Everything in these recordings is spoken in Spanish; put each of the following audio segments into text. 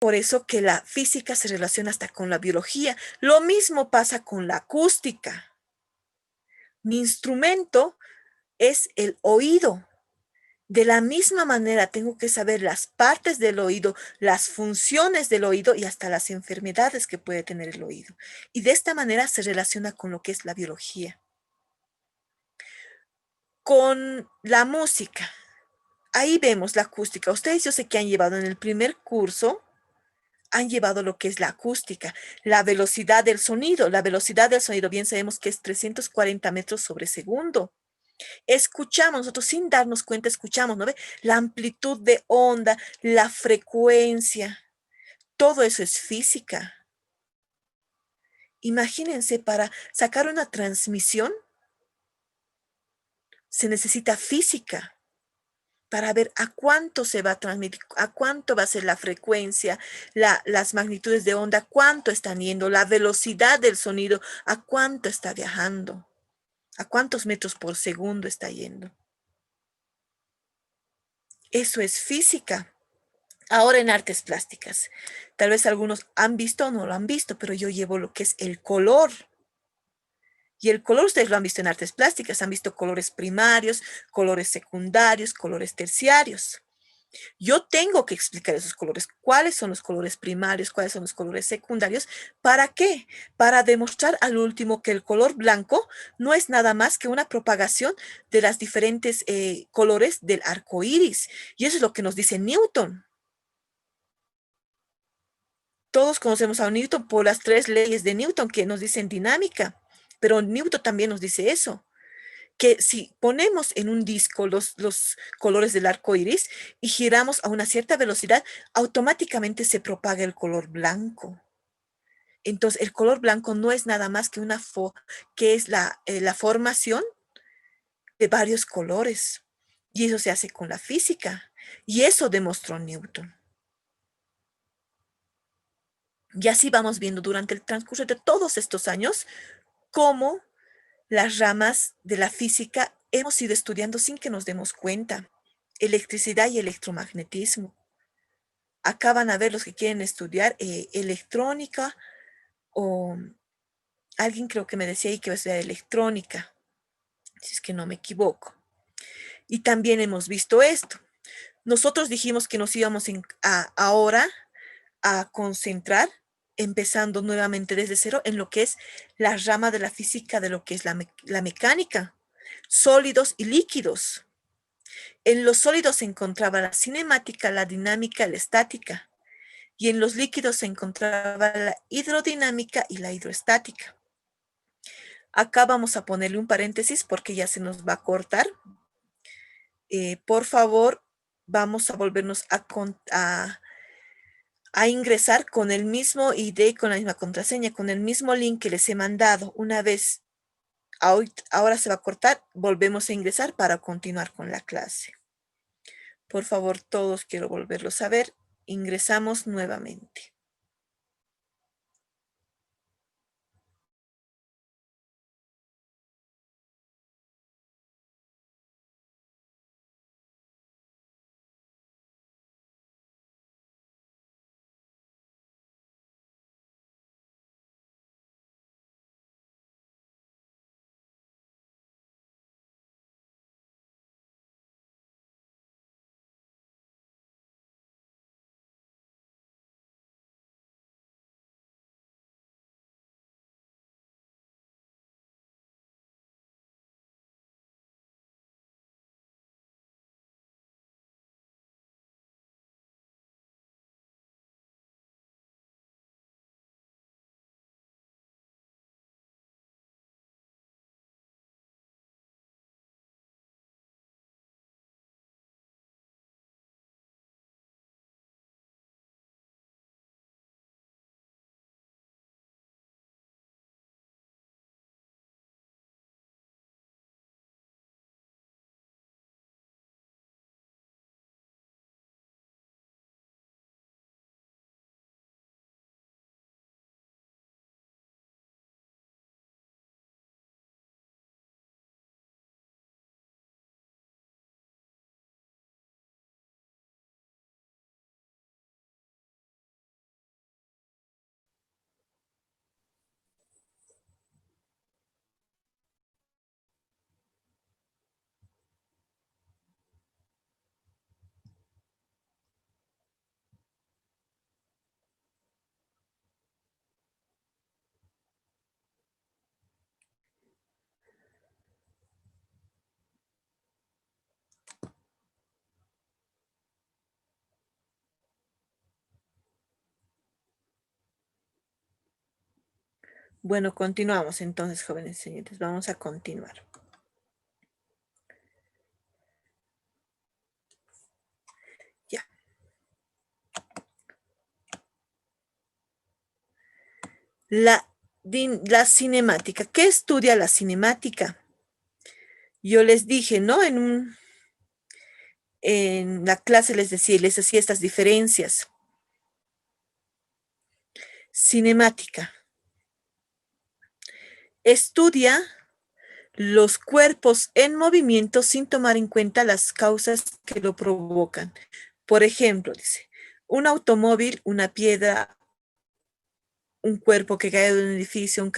por eso que la física se relaciona hasta con la biología. Lo mismo pasa con la acústica. Mi instrumento es el oído. De la misma manera, tengo que saber las partes del oído, las funciones del oído y hasta las enfermedades que puede tener el oído. Y de esta manera se relaciona con lo que es la biología. Con la música, ahí vemos la acústica. Ustedes yo sé que han llevado en el primer curso, han llevado lo que es la acústica, la velocidad del sonido. La velocidad del sonido, bien sabemos que es 340 metros sobre segundo. Escuchamos, nosotros sin darnos cuenta, escuchamos, ¿no ve? La amplitud de onda, la frecuencia, todo eso es física. Imagínense, para sacar una transmisión se necesita física para ver a cuánto se va a transmitir, a cuánto va a ser la frecuencia, las magnitudes de onda, cuánto están yendo, la velocidad del sonido, a cuánto está viajando, a cuántos metros por segundo está yendo. Eso es física. Ahora en artes plásticas. Tal vez algunos han visto o no lo han visto, pero yo llevo lo que es el color. Y el color ustedes lo han visto en artes plásticas, han visto colores primarios, colores secundarios, colores terciarios. Yo tengo que explicar esos colores, cuáles son los colores primarios, cuáles son los colores secundarios. ¿Para qué? Para demostrar al último que el color blanco no es nada más que una propagación de las diferentes colores del arco iris. Y eso es lo que nos dice Newton. Todos conocemos a Newton por las tres leyes de Newton que nos dicen dinámica, pero Newton también nos dice eso, que si ponemos en un disco los colores del arco iris y giramos a una cierta velocidad, automáticamente se propaga el color blanco. Entonces, el color blanco no es nada más que que es la formación de varios colores. Y eso se hace con la física. Y eso demostró Newton. Y así vamos viendo durante el transcurso de todos estos años cómo las ramas de la física hemos ido estudiando sin que nos demos cuenta. Electricidad y electromagnetismo. Acá van a ver los que quieren estudiar electrónica o alguien creo que me decía ahí que va a estudiar electrónica, si es que no me equivoco. Y también hemos visto esto. Nosotros dijimos que nos íbamos ahora a concentrar, empezando nuevamente desde cero, en lo que es la rama de la física de lo que es la mecánica, sólidos y líquidos. En los sólidos se encontraba la cinemática, la dinámica, la estática, y en los líquidos se encontraba la hidrodinámica y la hidroestática. Acá vamos a ponerle un paréntesis porque ya se nos va a cortar. Por favor, vamos a volvernos a ingresar con el mismo ID, con la misma contraseña, con el mismo link que les he mandado. Una vez, ahora se va a cortar, volvemos a ingresar para continuar con la clase. Por favor, todos quiero volverlos a ver. Ingresamos nuevamente. Bueno, continuamos entonces, jóvenes señores. Vamos a continuar. Ya. La cinemática. ¿Qué estudia la cinemática? Yo les dije, ¿no? En la clase les hacía estas diferencias. Cinemática. Estudia los cuerpos en movimiento sin tomar en cuenta las causas que lo provocan. Por ejemplo, dice, un automóvil, una piedra, un cuerpo que cae de un edificio, un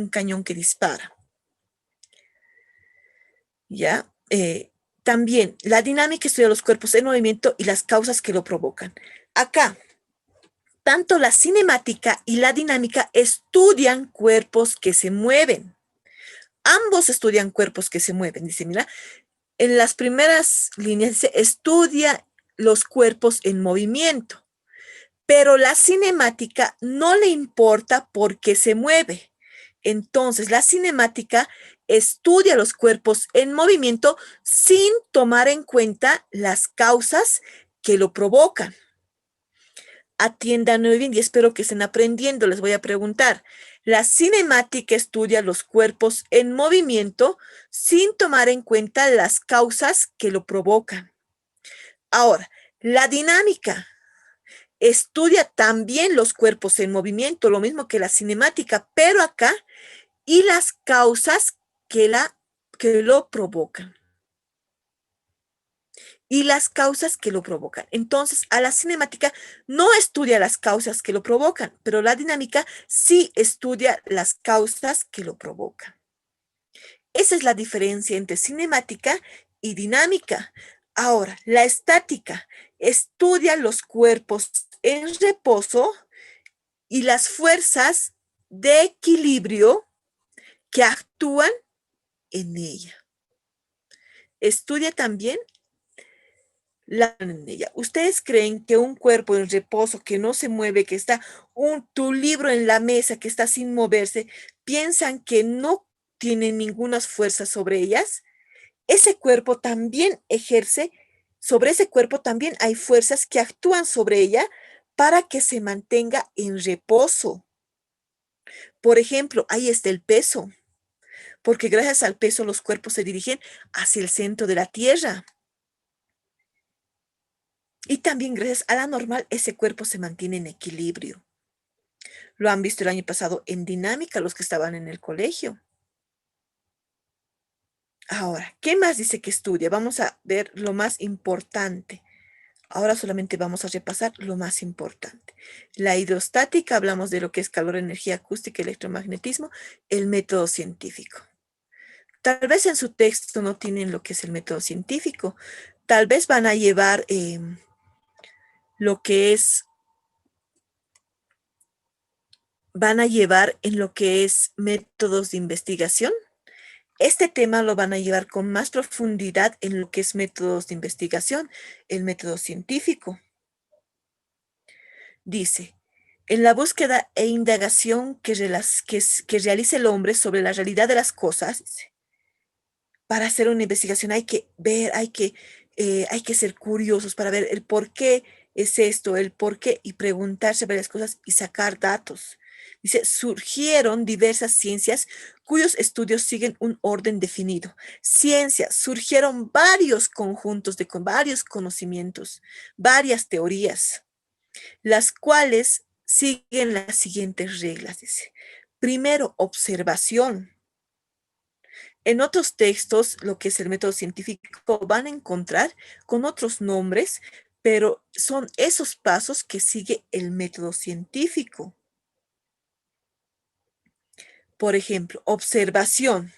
cañón que dispara. ¿Ya? También la dinámica estudia los cuerpos en movimiento y las causas que lo provocan. Acá, tanto la cinemática y la dinámica estudian cuerpos que se mueven. Ambos estudian cuerpos que se mueven. Dice, mira, en las primeras líneas dice, estudia los cuerpos en movimiento, pero la cinemática no le importa por qué se mueve. Entonces, la cinemática estudia los cuerpos en movimiento sin tomar en cuenta las causas que lo provocan. Atiendan muy bien y espero que estén aprendiendo. Les voy a preguntar. La cinemática estudia los cuerpos en movimiento sin tomar en cuenta las causas que lo provocan. Ahora, la dinámica estudia también los cuerpos en movimiento, lo mismo que la cinemática, pero acá y las causas que lo provocan. Y las causas que lo provocan. Entonces, a la cinemática no estudia las causas que lo provocan, pero la dinámica sí estudia las causas que lo provocan. Esa es la diferencia entre cinemática y dinámica. Ahora, la estática estudia los cuerpos en reposo y las fuerzas de equilibrio que actúan en ella. Estudia también en ella. ¿Ustedes creen que un cuerpo en reposo, que no se mueve, que está tu libro en la mesa, que está sin moverse, piensan que no tiene ninguna fuerza sobre ellas? Ese cuerpo también sobre ese cuerpo también hay fuerzas que actúan sobre ella para que se mantenga en reposo. Por ejemplo, ahí está el peso, porque gracias al peso los cuerpos se dirigen hacia el centro de la Tierra. Y también gracias a la normal, ese cuerpo se mantiene en equilibrio. Lo han visto el año pasado en dinámica los que estaban en el colegio. Ahora, ¿qué más dice que estudia? Vamos a ver lo más importante. Ahora solamente vamos a repasar lo más importante. La hidrostática, hablamos de lo que es calor, energía acústica, electromagnetismo, el método científico. Tal vez en su texto no tienen lo que es el método científico. Tal vez van a llevar lo que es, van a llevar en lo que es métodos de investigación. Este tema lo van a llevar con más profundidad en lo que es métodos de investigación, el método científico. Dice, en la búsqueda e indagación que realiza el hombre sobre la realidad de las cosas, dice, para hacer una investigación hay que ver, hay que ser curiosos para ver el por qué es esto, el por qué, y preguntarse varias cosas y sacar datos. Dice, surgieron diversas ciencias cuyos estudios siguen un orden definido. Ciencias, surgieron varios conjuntos con varios conocimientos, varias teorías, las cuales siguen las siguientes reglas, dice. Primero, observación. En otros textos, lo que es el método científico, van a encontrar con otros nombres, pero son esos pasos que sigue el método científico. Por ejemplo, observación.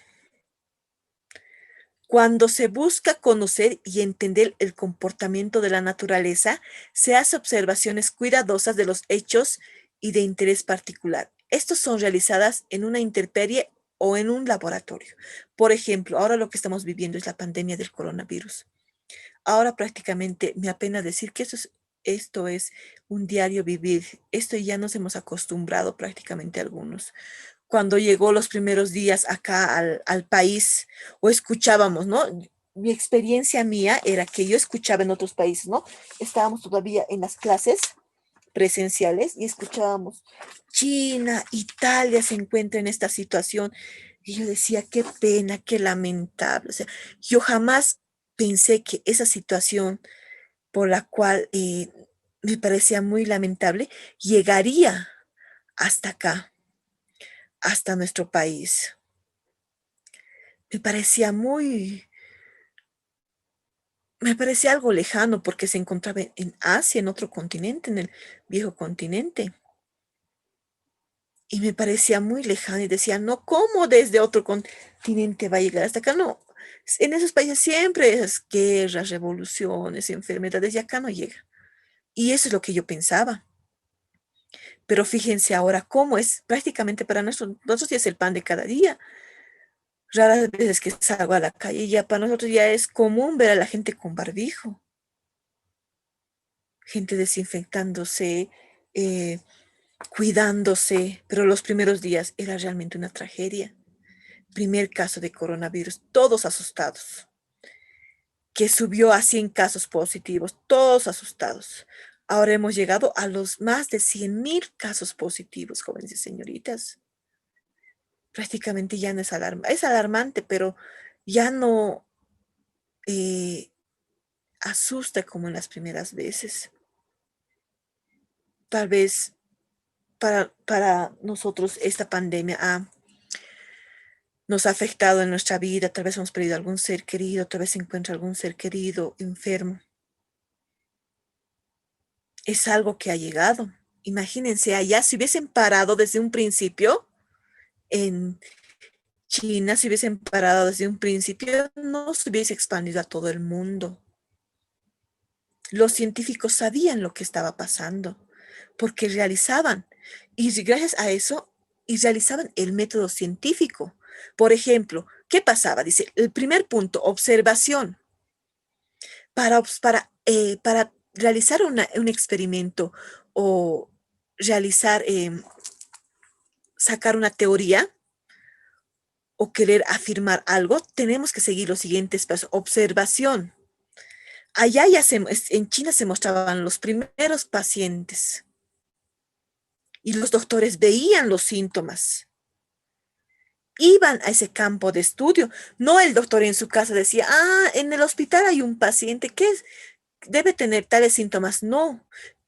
Cuando se busca conocer y entender el comportamiento de la naturaleza, se hace observaciones cuidadosas de los hechos y de interés particular. Estos son realizadas en una intemperie o en un laboratorio. Por ejemplo, ahora lo que estamos viviendo es la pandemia del coronavirus. Ahora prácticamente me apena decir que esto es un diario vivir. Esto ya nos hemos acostumbrado prácticamente algunos. cuando llegó los primeros días acá al país, o escuchábamos, ¿no? Mi experiencia mía era que yo escuchaba en otros países, ¿no? Estábamos todavía en las clases presenciales y escuchábamos, China, Italia se encuentra en esta situación. Y yo decía, qué pena, qué lamentable. O sea, yo jamás pensé que esa situación por la cual me parecía muy lamentable llegaría hasta acá, hasta nuestro país. Me parecía me parecía algo lejano porque se encontraba en Asia, en otro continente, en el viejo continente. Y me parecía muy lejano y decía, no, ¿cómo desde otro continente va a llegar hasta acá? No, en esos países siempre es guerras, revoluciones, enfermedades y acá no llega. Y eso es lo que yo pensaba. Pero fíjense ahora cómo es prácticamente para nosotros ya es el pan de cada día. Raras veces que salgo a la calle y ya para nosotros ya es común ver a la gente con barbijo, gente desinfectándose, eh, cuidándose, pero los primeros días era realmente una tragedia. Primer caso de coronavirus, todos asustados, que subió a 100 casos positivos, todos asustados. Ahora hemos llegado a los más de 100.000 casos positivos, jóvenes y señoritas. Prácticamente ya no es alarmante, pero ya no eh, asusta como en las primeras veces. Tal vez para nosotros esta pandemia nos ha afectado en nuestra vida, tal vez hemos perdido algún ser querido, tal vez se encuentra algún ser querido enfermo. Es algo que ha llegado. Imagínense allá, si hubiesen parado desde un principio, en China, si hubiesen parado desde un principio, no se hubiese expandido a todo el mundo. Los científicos sabían lo que estaba pasando, porque realizaban, y gracias a eso, y realizaban el método científico. Por ejemplo, ¿qué pasaba? Dice, el primer punto, observación. Para realizar un experimento o realizar, sacar una teoría o querer afirmar algo, tenemos que seguir los siguientes pasos. Observación. Allá en China se mostraban los primeros pacientes y los doctores veían los síntomas. Iban a ese campo de estudio. No el doctor en su casa decía, en el hospital hay un paciente que debe tener tales síntomas. No,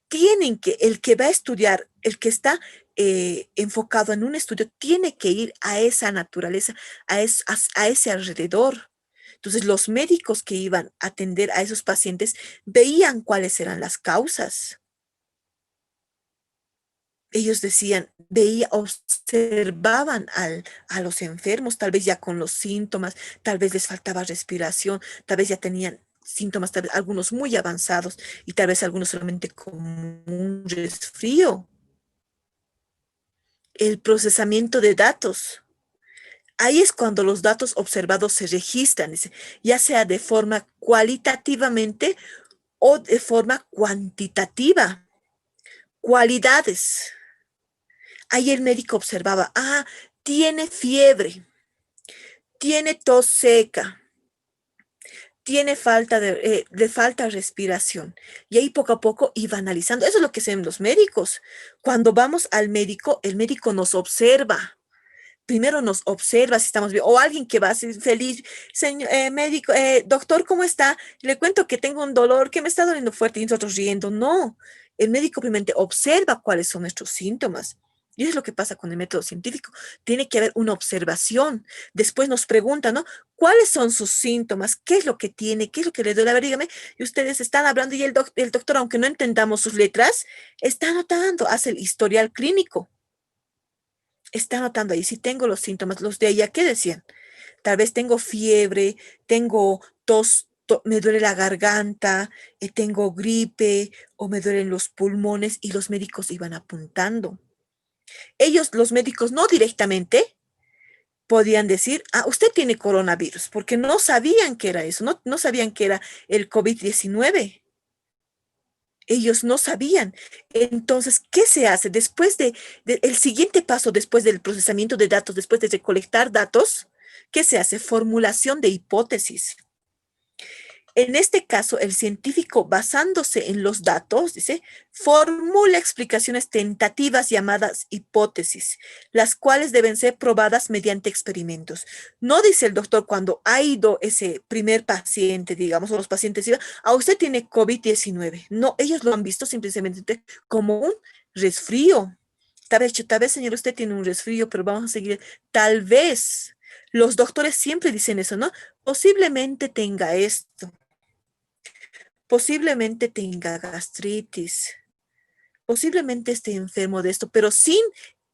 tienen el que va a estudiar, el que está enfocado en un estudio, tiene que ir a esa naturaleza, a ese alrededor. Entonces, los médicos que iban a atender a esos pacientes veían cuáles eran las causas. Ellos decían, observaban a los enfermos, tal vez ya con los síntomas, tal vez les faltaba respiración, tal vez ya tenían síntomas, tal vez algunos muy avanzados y tal vez algunos solamente como un resfrío. El procesamiento de datos. Ahí es cuando los datos observados se registran, dice, ya sea de forma cualitativamente o de forma cuantitativa. Cualidades. Ahí el médico observaba, tiene fiebre, tiene tos seca, tiene le falta respiración. Y ahí poco a poco iba analizando. Eso es lo que hacen los médicos. Cuando vamos al médico, el médico nos observa. Primero nos observa si estamos bien, o alguien que va así feliz, señor médico, doctor, ¿cómo está? Le cuento que tengo un dolor, que me está doliendo fuerte y nosotros riendo. No, el médico primero observa cuáles son nuestros síntomas. Y eso es lo que pasa con el método científico. Tiene que haber una observación. Después nos pregunta, ¿no? ¿Cuáles son sus síntomas? ¿Qué es lo que tiene? ¿Qué es lo que le duele? A ver, dígame. Y ustedes están hablando y el doctor, aunque no entendamos sus letras, está anotando, hace el historial clínico. Está anotando ahí, si tengo los síntomas, los de allá, ¿qué decían? Tal vez tengo fiebre, tengo tos, me duele la garganta, tengo gripe o me duelen los pulmones y los médicos iban apuntando. Ellos, los médicos, no directamente podían decir, usted tiene coronavirus, porque no sabían que era eso, no sabían que era el COVID-19. Ellos no sabían. Entonces, ¿qué se hace? El siguiente paso después del procesamiento de datos, después de recolectar datos, ¿qué se hace? Formulación de hipótesis. En este caso, el científico, basándose en los datos, dice, formula explicaciones tentativas llamadas hipótesis, las cuales deben ser probadas mediante experimentos. No dice el doctor cuando ha ido ese primer paciente, digamos, o los pacientes iban, a usted tiene COVID-19. No, ellos lo han visto simplemente como un resfrío. Tal vez, señor, usted tiene un resfrío, pero vamos a seguir. Tal vez. Los doctores siempre dicen eso, ¿no? Posiblemente tenga esto. Posiblemente tenga gastritis, posiblemente esté enfermo de esto, pero sin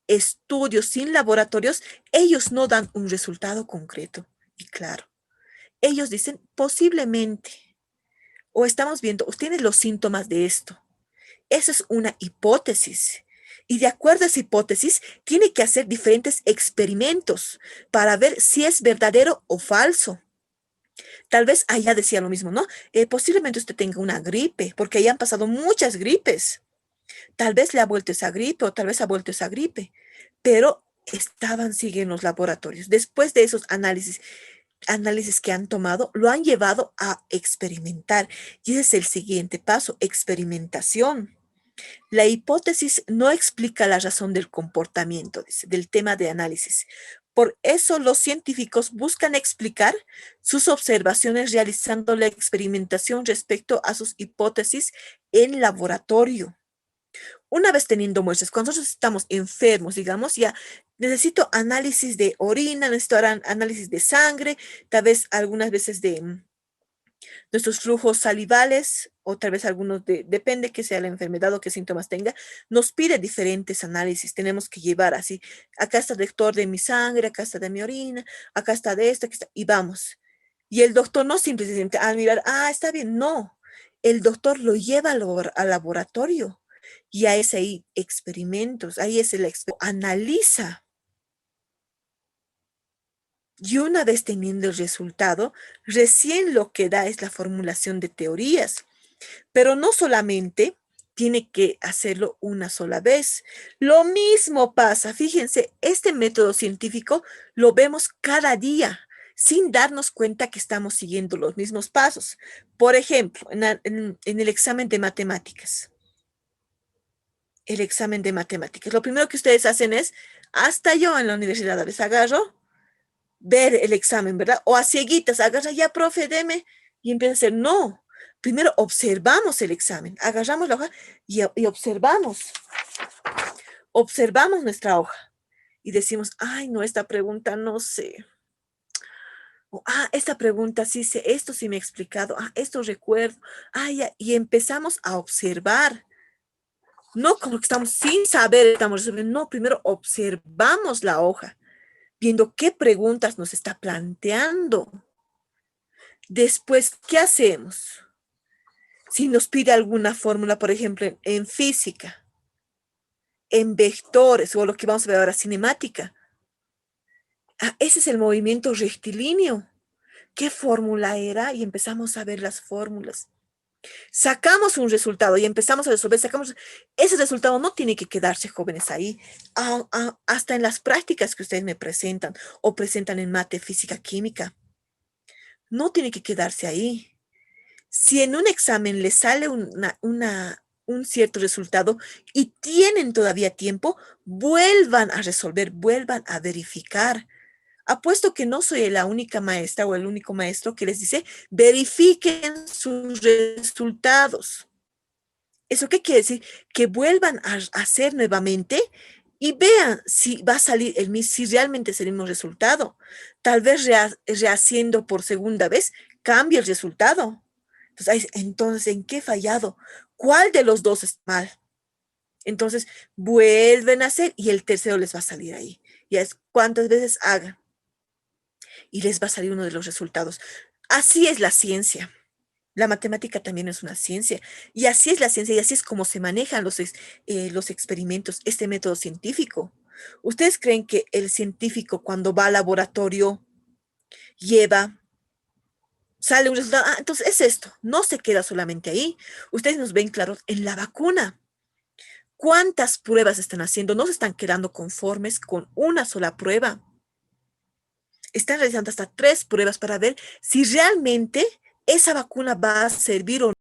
estudios, sin laboratorios, ellos no dan un resultado concreto. Y claro, ellos dicen posiblemente, o estamos viendo, tiene los síntomas de esto. Esa es una hipótesis. Y de acuerdo a esa hipótesis, tiene que hacer diferentes experimentos para ver si es verdadero o falso. Tal vez allá decía lo mismo, ¿no? Posiblemente usted tenga una gripe, porque allá han pasado muchas gripes. Tal vez le ha vuelto esa gripe o tal vez ha vuelto esa gripe, pero siguen los laboratorios. Después de esos análisis que han tomado, lo han llevado a experimentar. Y ese es el siguiente paso, experimentación. La hipótesis no explica la razón del comportamiento, dice, del tema de análisis. Por eso los científicos buscan explicar sus observaciones realizando la experimentación respecto a sus hipótesis en laboratorio. Una vez teniendo muestras, cuando nosotros estamos enfermos, digamos, ya necesito análisis de orina, necesito análisis de sangre, tal vez algunas veces de nuestros flujos salivales, o tal vez algunos depende que sea la enfermedad o qué síntomas tenga, nos pide diferentes análisis. Tenemos que llevar así, acá está el lector de mi sangre, acá está de mi orina, acá está de esto, aquí está, y vamos. Y el doctor no simplemente al mirar, está bien, no. El doctor lo lleva al laboratorio y ahí es ahí experimentos, ahí es analiza. Y una vez teniendo el resultado, recién lo que da es la formulación de teorías. Pero no solamente tiene que hacerlo una sola vez. Lo mismo pasa, fíjense, este método científico lo vemos cada día sin darnos cuenta que estamos siguiendo los mismos pasos. Por ejemplo, en el examen de matemáticas. El examen de matemáticas. Lo primero que ustedes hacen es, hasta yo en la universidad a veces agarro, ver el examen, ¿verdad? O a cieguitas, agarra ya, profe, deme, y empieza a hacer, no. Primero observamos el examen, agarramos la hoja y observamos nuestra hoja y decimos, ay, no, esta pregunta no sé. O, esta pregunta sí sé, esto sí me ha explicado, esto recuerdo, ya, y empezamos a observar. No como que estamos sin saber, estamos resolviendo, no, primero observamos la hoja, viendo qué preguntas nos está planteando. Después, ¿qué hacemos? Si nos pide alguna fórmula, por ejemplo, en física, en vectores o lo que vamos a ver ahora, cinemática. Ese es el movimiento rectilíneo. ¿Qué fórmula era? Y empezamos a ver las fórmulas. Sacamos un resultado y empezamos a resolver, ese resultado no tiene que quedarse, jóvenes, ahí. Hasta en las prácticas que ustedes me presentan o presentan en mate, física, química, no tiene que quedarse ahí. Si en un examen les sale un cierto resultado y tienen todavía tiempo, vuelvan a resolver, vuelvan a verificar. Apuesto que no soy la única maestra o el único maestro que les dice, verifiquen sus resultados. ¿Eso qué quiere decir? Que vuelvan a hacer nuevamente y vean si va a salir si realmente es el mismo resultado. Tal vez rehaciendo por segunda vez, cambie el resultado. Entonces, ¿en qué he fallado? ¿Cuál de los dos es mal? Entonces, vuelven a hacer y el tercero les va a salir ahí. Ya es cuántas veces hagan y les va a salir uno de los resultados. Así es la ciencia. La matemática también es una ciencia y así es la ciencia y así es como se manejan los experimentos, este método científico. ¿Ustedes creen que el científico cuando va al laboratorio lleva Sale un resultado, entonces es esto, no se queda solamente ahí. Ustedes nos ven claros en la vacuna. ¿Cuántas pruebas están haciendo? No se están quedando conformes con una sola prueba. Están realizando hasta 3 pruebas para ver si realmente esa vacuna va a servir o